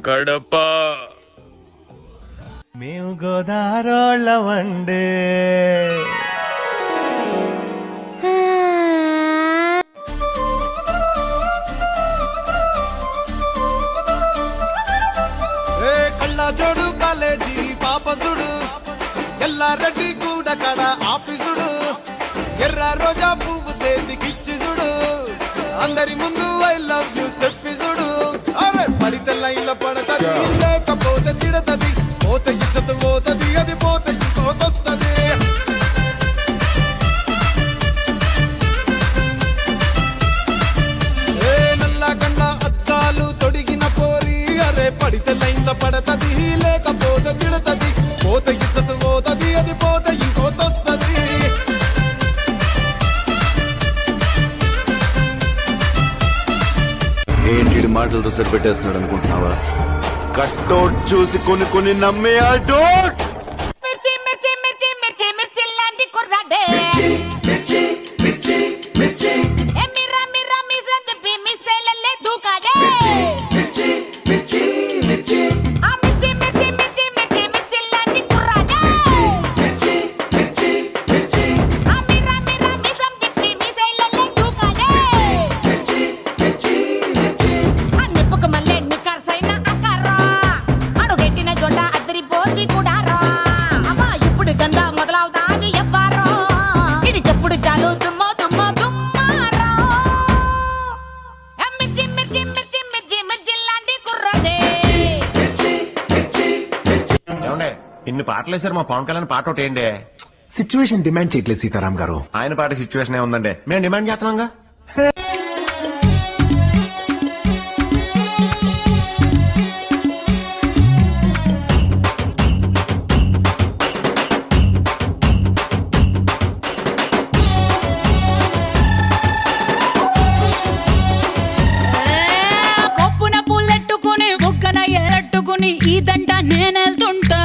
కడప. మేము గోదారోళ్ళవండే. కళ్ళజోడు కాలేజీ పాపసుడు ఎల్లారెడ్డి కూడ కడ ఆఫీసుడు ఎర్ర రోజా పువ్వు సేతికిచ్చి చూడు అందరి ముందు ఐ లవ్ యూ చెప్పి చూడు. అరే పడితే లైన్ల పడతది లేకపోతే తిడతది పోత ఇచ్చత పోతది అది పోత ఇంకోతొస్తది. ఏ నల్ల గండ అద్దాలు తొడిగిన పోరి అరే పడితే లైన్ల పడతది లేకపోతే తిడతది పోత ఇచ్చత పోతది అది పోత ఇంకోతొస్తది. ఏంటి మాటలతో సరిపెట్టేస్తున్నాడు అనుకుంటున్నావా? కట్టోట్ చూసి కొన్ని నమ్మే అడోట్. ఇన్ని పాటలు వేసారు, మా పవన్ కళ్యాణ్ పాట ఒకటి ఏంటి? సిచ్యువేషన్ డిమాండ్ చేయట్లేదు సీతారాం గారు. ఆయన పాట సిచ్యువేషన్ ఏముందండి, మేము డిమాండ్ చేస్తున్నాంగా. కొప్పున పుల్లెట్టుకుని బుగ్గన ఎరట్టుకుని ఈ దంట నేనెళ్తుంటా.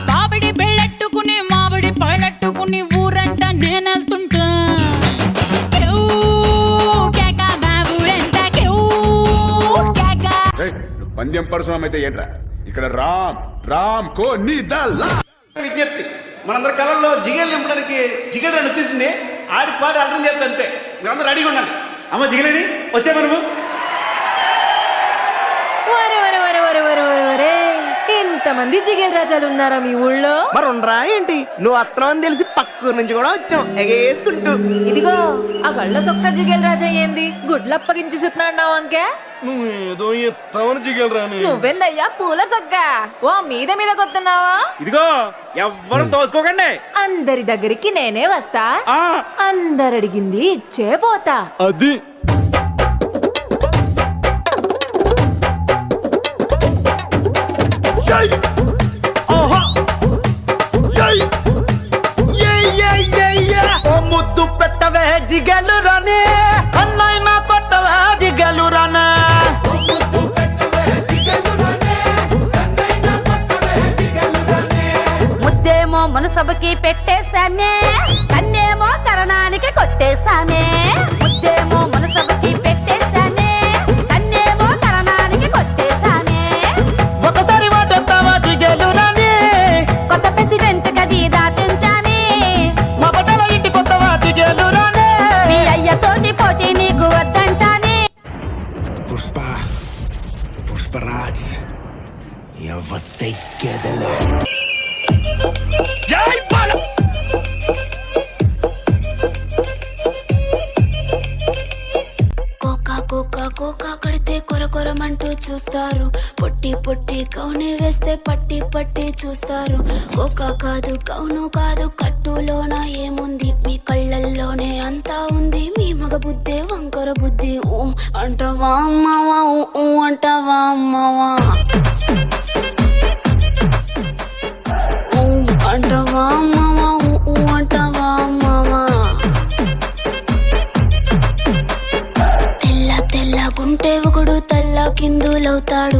బాబిడి బెళ్ళెట్టుకుని మావిడి పళ్ళెట్టుకుని ఊరంట నేనెళ్తుంటా. పందెం పరశురాం అయితే ఏంట్రా ఇక్కడ రామ్ రామ్ కో నీ దల్లా. విజ్ఞప్తి, మనందరి కళల్లో జిగేలు నింపడానికి జిగేల్ అని వచ్చేసింది. ఆడి పాడి అర్థం చేస్తే అంతే, మీరందరూ రెడీగా ఉండండి. అమ్మ జిగలేని వచ్చే మనము. ఇంతమంది జిగేల్ రాజాలు ఉన్నారా మీ ఊళ్ళో? మరి ఉండరా ఏంటి? నువ్వు అత్తనం అని తెలిసి పక్కూరు నుంచి కూడా వచ్చాం ఎగేసుకుంటూ. ఇదిగో ఆ గళ్ళ సొక్క జిగేల్ రాజా ఏంది గుడ్లప్పగించి సుతున్నావు అంకే? నువ్వేదో ఎత్తావని జిగలరాని. నువ్వెందయ్యా పూల సొక్క ఓ మీద మీద కొత్తున్నావా? ఇదిగో ఎవ్వరు తోసుకోకండి, అందరి దగ్గరికి నేనే వస్తా, అందరు అడిగింది ఇచ్చే పోతా. అది ముద్దు పెట్టవే జిగలు రానే, అన్నైనా కొట్టవే జిగలు రానే. ముద్దేమో మనసభకి పెట్టేశానే, కన్నేమో కరణానికి కొట్టేశానే. ముద్దేమో మనసభకి పెట్టేశానే, కన్నేమో కరణానికి కొట్టేశానే. ఒకసారి వాటెత్తావా జిగలు రానే, కొత్త ప్రెసిడెంట్ గది దాచించానే. మా బట్టల ఇంటి కొత్తవా జిగలు రానే. మీ అయ్యతోటి పోటీ నీకు వద్దంటానే. పుష్పరాజ్ ఎవతెక్కెదలే. కోకా కడితే కొరకొరమంటూ చూస్తారు, పొట్టి పొట్టి కౌని వేస్తే పట్టి పట్టి చూస్తారు. కోకా కాదు కౌను కాదు కట్టులోన ఏముంది, మీ కళ్ళల్లోనే అంతా ఉంది. మీ మగ బుద్ధే వంకర బుద్ధి. ఊ అంటవా అమ్మవా, ఊ అంటవా అమ్మవా, ఊ అంటవా అమ్మవా, ఊ అంటవా అమ్మవా. తెల్లగుంటే ఒకడు తల్ల కిందులవుతాడు,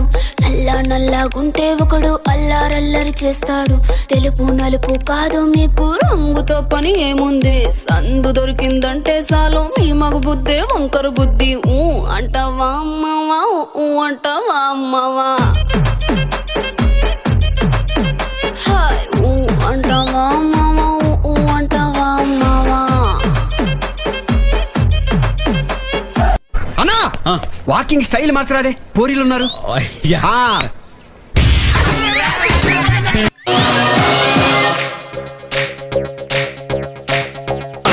నల్లగుంటే ఒకడు అల్లారల్లరి చేస్తాడు. తెలుపు నలుపు కాదు మీకు రంగుతో పని ఏముంది, సందు దొరికిందంటే చాలు మీ మగ బుద్ధే వంకర బుద్ధి. ఊ అంటావా అమ్మవా, ఊ అంటావా అమ్మవా, హాయ్ ఊ అంటావా అమ్మవా, ఊ అంటావా అమ్మవా. అన్నా వాకింగ్ స్టైల్ మార్చరాదే, పోరీలు ఉన్నారు.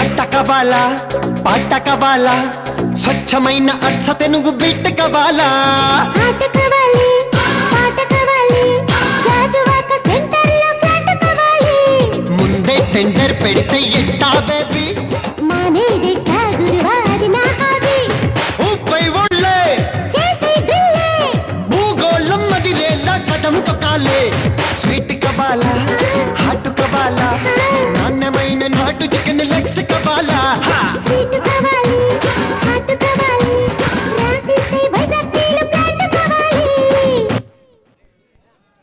అట్టకబాలా పాటకబాలా స్వచ్ఛమైన అచ్చ తెనుగు బిట్టకబాలా. ముందే టెండర్ పెడితే ఎట్టా బేబీ, ఊపై ఒళ్ళే భూగోళం మదిరేలా కదం తొక్కాలే. స్వీట్ కబాలా హాటు కబాలా, నాణ్యమైన నాటు చికెన్ లెగ్స్ కబాలా.